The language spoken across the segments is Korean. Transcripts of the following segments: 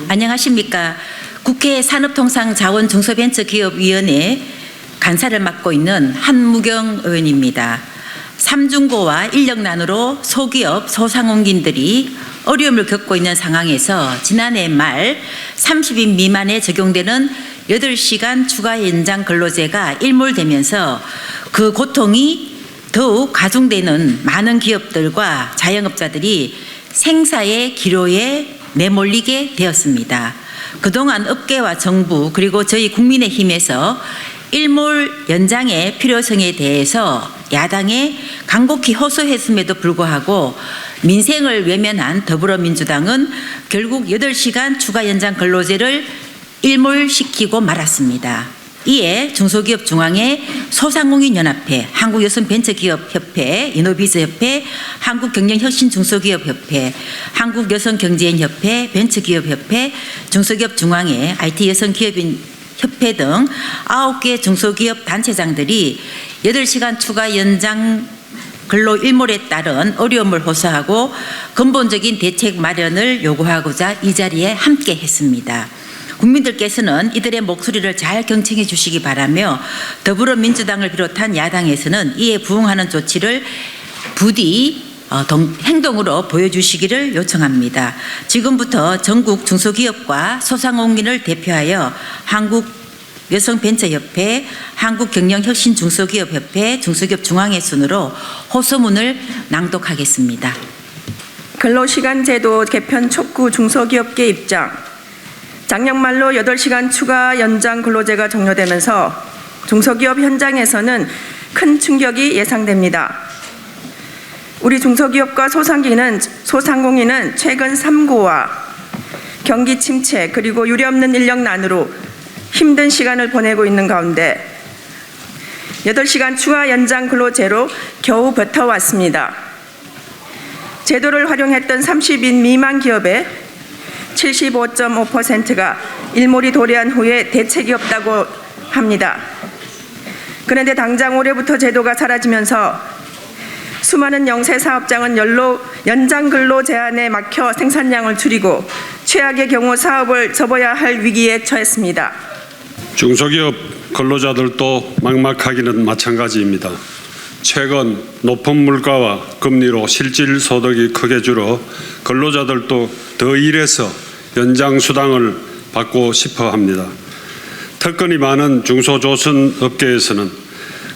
안녕하십니까. 국회 산업통상자원중소벤처기업위원회 간사를 맡고 있는 한무경 의원입니다. 삼중고와 인력난으로 소기업, 소상공인들이 어려움을 겪고 있는 상황에서 지난해 말 30인 미만에 적용되는 8시간 추가 연장 근로제가 일몰되면서 그 고통이 더욱 가중되는 많은 기업들과 자영업자들이 생사의 기로에 내몰리게 되었습니다. 그동안 업계와 정부 그리고 저희 국민의힘에서 일몰 연장의 필요성에 대해서 야당에 간곡히 호소했음에도 불구하고 민생을 외면한 더불어민주당은 결국 8시간 추가 연장 근로제를 일몰시키고 말았습니다. 이에 중소기업중앙회, 소상공인연합회, 한국여성벤처기업협회, 이노비즈협회, 한국경영혁신중소기업협회, 한국여성경제인협회, 벤처기업협회, 중소기업중앙회, IT여성기업인협회 등 9개 중소기업 단체장들이 8시간 추가 연장 근로 일몰에 따른 어려움을 호소하고 근본적인 대책 마련을 요구하고자 이 자리에 함께 했습니다. 국민들께서는 이들의 목소리를 잘 경청해 주시기 바라며 더불어민주당을 비롯한 야당에서는 이에 부응하는 조치를 부디 행동으로 보여주시기를 요청합니다. 지금부터 전국 중소기업과 소상공인을 대표하여 한국여성벤처협회, 한국경영혁신중소기업협회, 중소기업중앙회 순으로 호소문을 낭독하겠습니다. 근로시간제도 개편 촉구 중소기업계 입장. 작년 말로 8시간 추가 연장 근로제가 종료되면서 중소기업 현장에서는 큰 충격이 예상됩니다. 우리 중소기업과 소상공인은 최근 3고와 경기 침체 그리고 유례없는 인력난으로 힘든 시간을 보내고 있는 가운데 8시간 추가 연장 근로제로 겨우 버텨왔습니다. 제도를 활용했던 30인 미만 기업의 75.5%가 일몰이 도래한 후에 대책이 없다고 합니다. 그런데 당장 올해부터 제도가 사라지면서 수많은 영세 사업장은 연장 근로 제한에 막혀 생산량을 줄이고 최악의 경우 사업을 접어야 할 위기에 처했습니다. 중소기업 근로자들도 막막하기는 마찬가지입니다. 최근 높은 물가와 금리로 실질 소득이 크게 줄어 근로자들도 더 일해서 연장 수당을 받고 싶어 합니다. 특권이 많은 중소조선 업계에서는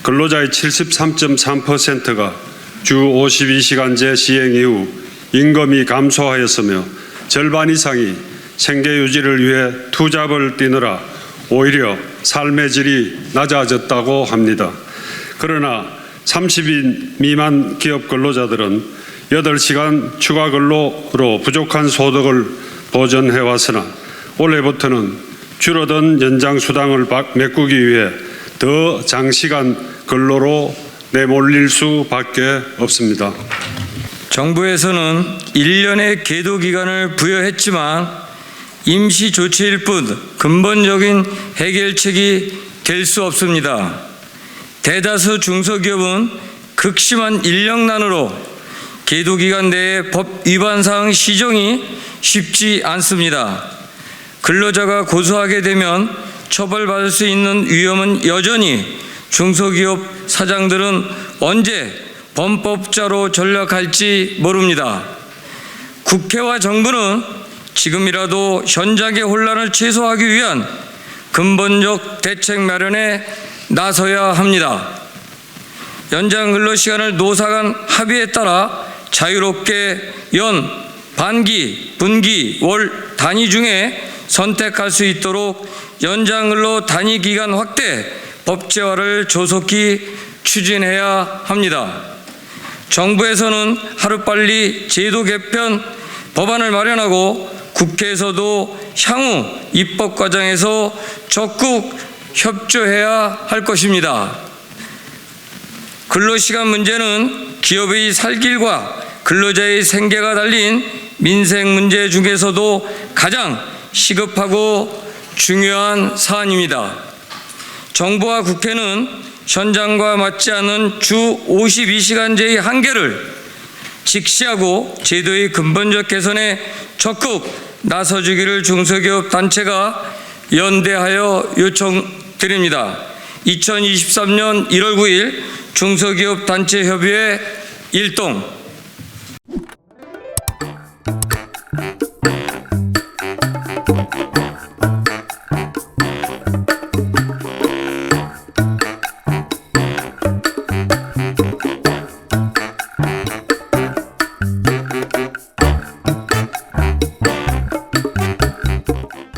근로자의 73.3%가 주 52시간제 시행 이후 임금이 감소하였으며 절반 이상이 생계 유지를 위해 투잡을 뛰느라 오히려 삶의 질이 낮아졌다고 합니다. 그러나 30인 미만 기업 근로자들은 8시간 추가 근로로 부족한 소득을 보전해왔으나 올해부터는 줄어든 연장 수당을 메꾸기 위해 더 장시간 근로로 내몰릴 수밖에 없습니다. 정부에서는 1년의 계도 기간을 부여했지만 임시 조치일 뿐 근본적인 해결책이 될 수 없습니다. 대다수 중소기업은 극심한 인력난으로 계도 기간 내에 법 위반 사항 시정이 쉽지 않습니다. 근로자가 고소하게 되면 처벌받을 수 있는 위험은 여전히 중소기업 사장들은 언제 범법자로 전락할지 모릅니다. 국회와 정부는 지금이라도 현장의 혼란을 최소화하기 위한 근본적 대책 마련에 나서야 합니다. 연장 근로시간을 노사 간 합의에 따라 자유롭게 연, 반기, 분기, 월 단위 중에 선택할 수 있도록 연장 근로 단위 기간 확대, 법제화를 조속히 추진해야 합니다. 정부에서는 하루빨리 제도 개편 법안을 마련하고 국회에서도 향후 입법 과정에서 적극 협조해야 할 것입니다. 근로시간 문제는 기업의 살길과 근로자의 생계가 달린 민생 문제 중에서도 가장 시급하고 중요한 사안입니다. 정부와 국회는 현장과 맞지 않는 주 52시간제의 한계를 직시하고 제도의 근본적 개선에 적극 나서주기를 중소기업 단체가 연대하여 요청드립니다. 2023년 1월 9일 중소기업 단체 협의회 1동